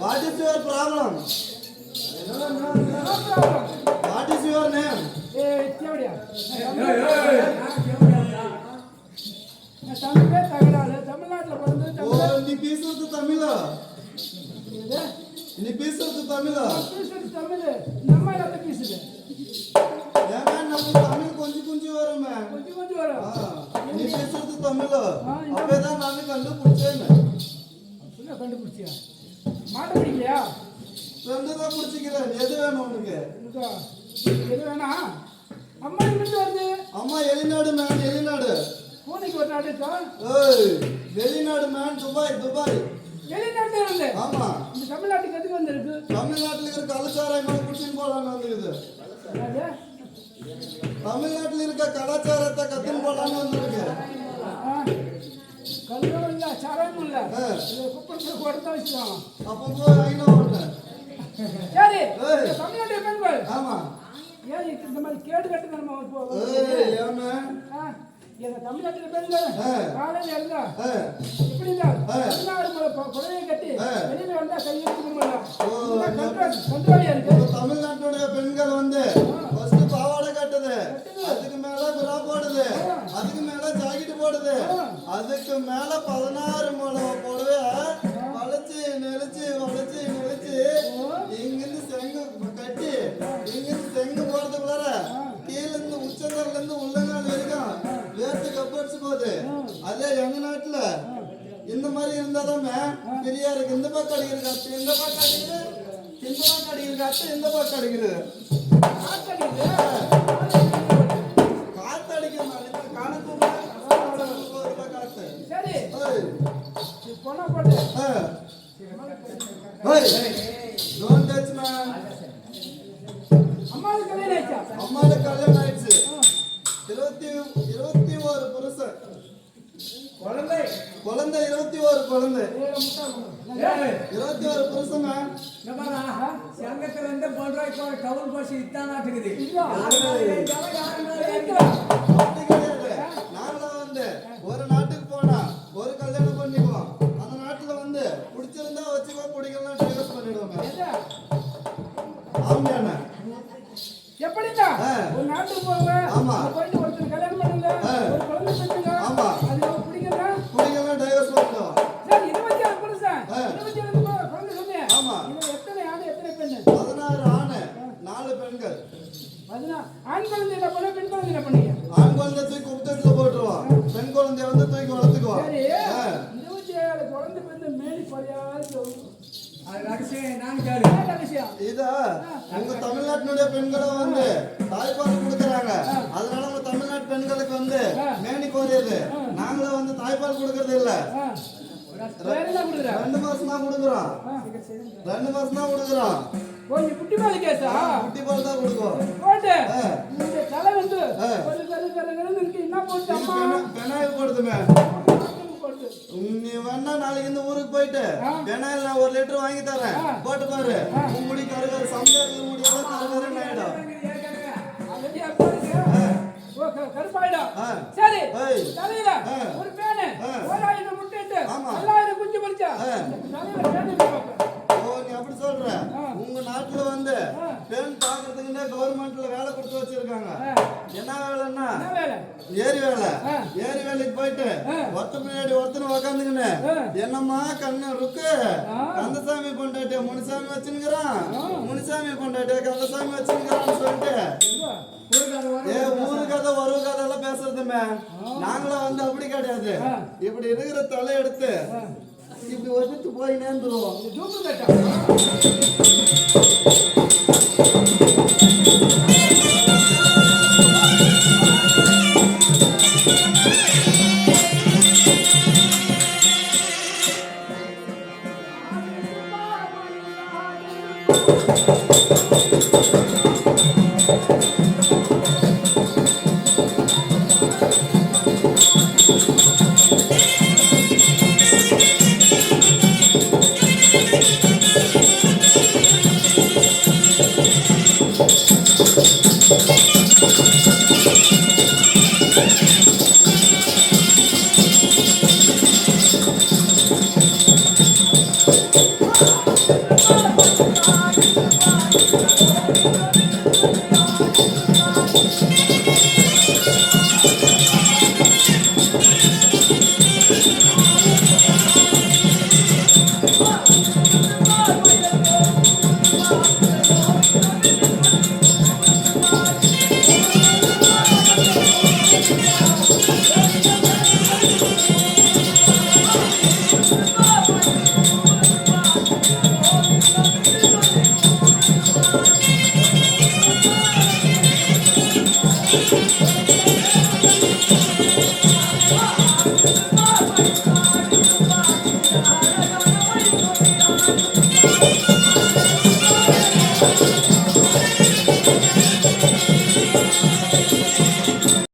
What is your problem? What is your name? நீ பேசுறது தமிழா? நீ பேசுறது தமிழா? நம்ம என்ன பேசுது? ஏங்க நம்ம தமிழ் கொஞ்சம் கொஞ்சம் வருமே. கொஞ்சம் கொஞ்சம் வரும். நீ பேசுறது தமிழா? அப்பதான் நான் கண்டுபிடிச்சேன். என்ன கண்டுபிடிச்சியா? மாட்ட பிடிக்கலையா? ரெண்டு தான் பிடிச்சிக்கிறேன். எது வேணும் உனக்கு? எது வேணா? அம்மா எங்கிட்டு வருது? அம்மா வெளிநாடு மேன், வெளிநாடு. பூனைக்கு ஒரு நாடு இருக்கா? ஏய், வெளிநாடு மேன், துபாய், துபாய். வெளிநாட்டுல இருந்து? ஆமா. இந்த தமிழ்நாட்டுக்கு எதுக்கு வந்திருக்கு? தமிழ்நாட்டுல இருக்க கலாச்சாரம் கூட குடிச்சின்னு போலான்னு வந்துருக்குது. தமிழ்நாட்டுல இருக்க கலாச்சாரத்தை கத்துன்னு போலான்னு வந்திருக்கு. கல்லும் இல்ல, சாரமும் இல்ல. குப்பத்துல கொடுத்தா வச்சுக்கலாம். அப்போ போய் ஐநா ஓட்டேன். சரி, தமிழ்நாட்டு பெண்கள். ஆமா. ஏன் இந்த மாதிரி கேடு கட்டு நம்ம ஏமா எங்க தமிழ்நாட்டுல பெண்கள் காலையில இருந்தா இப்படி இருந்தா தமிழ்நாடு குழந்தைய கட்டி வெளியில வந்தா கையெழுத்து கண்ட்ரோலியா இருக்கு. தமிழ்நாட்டுடைய பெண்கள் வந்து ஃபர்ஸ்ட் பாவாடை கட்டுது, அதுக்கு மேல குரா போடுது, அதுக்கு மேல ஜாக்கெட் போடுது, அதுக்கு மேல 16 முழம் போடுவே வளைச்சு நெளிச்சு வளைச்சு நெளிச்சு இங்கிருந்து செங்கு கட்டி இங்கிருந்து செங்கு போறதுக்குள்ளார கீழ இருந்து உச்சங்கள்ல இருந்து உள்ளங்கால் வரைக்கும் வேர்த்து கப்படிச்சு போகுது. அதே எங்க நாட்டுல இந்த மாதிரி இருந்தாதான் பெரியா இருக்கு. இந்த பக்கம் அடிக்கிற காத்து இந்த பக்கம் அடிக்குது, இந்த பக்கம் அடிக்கிற காத்து இந்த பக்கம் அடிக்குது. காத்து அடிக்கிற மாதிரி காணத்து காத்து. சரி போனா டோன்ட் டச் மேன். அம்மாவுக்கு கல்யாணம் ஆயிடுச்சா? அம்மாவுக்கு கல்யாணம் ஆயிடுச்சு. 21 புருஷன் குழந்தை 21 குழந்தை 21 புருஷன். சங்கத்துல இருந்து பண்றாய் டவுன் பஸ் இத்தான் நாட்டுக்குது. நான்லாம் வந்து ஒரு நாட்டுக்கு போனா ஒரு கல்யாணம் பண்ணிக்குவோம். அந்த நாட்டுல வந்து பிடிச்சிருந்தா வச்சுக்கோ, பிடிக்கலாம் டிவோர்ஸ் பண்ணிடுவோம். ஆமாண்ணா எப்படின்னா ஒரு நாட்டுக்கு போங்க, போயிட்டு ஒருத்தர் கல்யாணம் பண்ணுங்க, ஒரு குழந்தை பெற்றுங்க. ஆமா, அது பிடிக்கல டிவோர்ஸ் பண்ணிடுவோம். சரி 27 புருஷன் 27 குழந்தை சொன்னேன். ஆமா, இதுல எத்தனை ஆண் எத்தனை பெண்? 16 ஆண் 4 பெண்கள். 16 ஆண் குழந்தை என்ன பண்ண, பெண் குழந்தை என்ன பண்ணீங்க? ஆண் குழந்தை வளர்த்துக்குவோம். பெண் குழந்தைய வந்து தூக்கி வளர்த்துக்குவோம். சரி 27 குழந்தை பிறந்து மேனி பழையாது அது ரகசியம் நான் கேளு. என்ன விஷயம் இதா உங்க தமிழ்நாட்டினுடைய பெண்களும் வந்து தாய்ப்பால் கொடுக்கறாங்க. அதனால உங்க தமிழ்நாட்டு பெண்களுக்கு வந்து மேனி கோரியது. நாங்களும் வந்து தாய்ப்பால் கொடுக்கறது இல்ல. வேற என்ன கொடுக்குற 2 மாசம் தான் கொடுக்குறோம். 2 மாசம் தான் கொடுக்குறோம். கொஞ்சம் குட்டி பால் கேசா குட்டி பால் தான் கொடுக்குறோம். போட்டு இந்த தலை வந்து என்ன போட்டு அம்மா பெனாயில் போடுதுமே. போட்டு நீ வேணா நாளைக்கு இந்த ஊருக்கு போயிட்டு பெனாயில் நான் 1 லிட்டர் வாங்கி தரேன். போட்டு பாரு. உன் முடி கருகரு சம்சாரத்துக்கு முடியாத கருகருன்னு ஆயிடும். கருப்பாயிடும். சரி ஏய். தலையில ஒரு பேனு 1000 முட்டை இட்டு 1000 குஞ்சு பொரிச்சா தலையில பேனு பார்ப்பேன். ஓ நீ அப்படி சொல்ற. உங்க நாட்டுல வந்து பெண் பாக்குறதுக்குன்னே கவர்மெண்ட்ல வேலை கொடுத்து வச்சிருக்காங்க. என்ன வேலைன்னா என்ன வேலை ஏரி வேலை. ஏரி வேலைக்கு போயிட்டு ஒருத்த பின்னாடி ஒருத்தனை உக்காந்துக்கின்னு என்னம்மா கண்ணு இருக்கு கந்தசாமி பொண்டாட்டிய முனிசாமி வச்சுன்னுக்கிறான், முனிசாமி பொண்டாட்டிய கந்தசாமி வச்சுன்னுக்கிறான்னு சொல்லிட்டு ஊரு கதை ஒரு கதை எல்லாம் பேசுறதுமே. நாங்களும் வந்து அப்படி கிடையாது. இப்படி இருக்கிற தலை எடுத்து இப்படி வச்சுட்டு போய் நேர்ந்துருவோம். டூப்ளிகேட்டா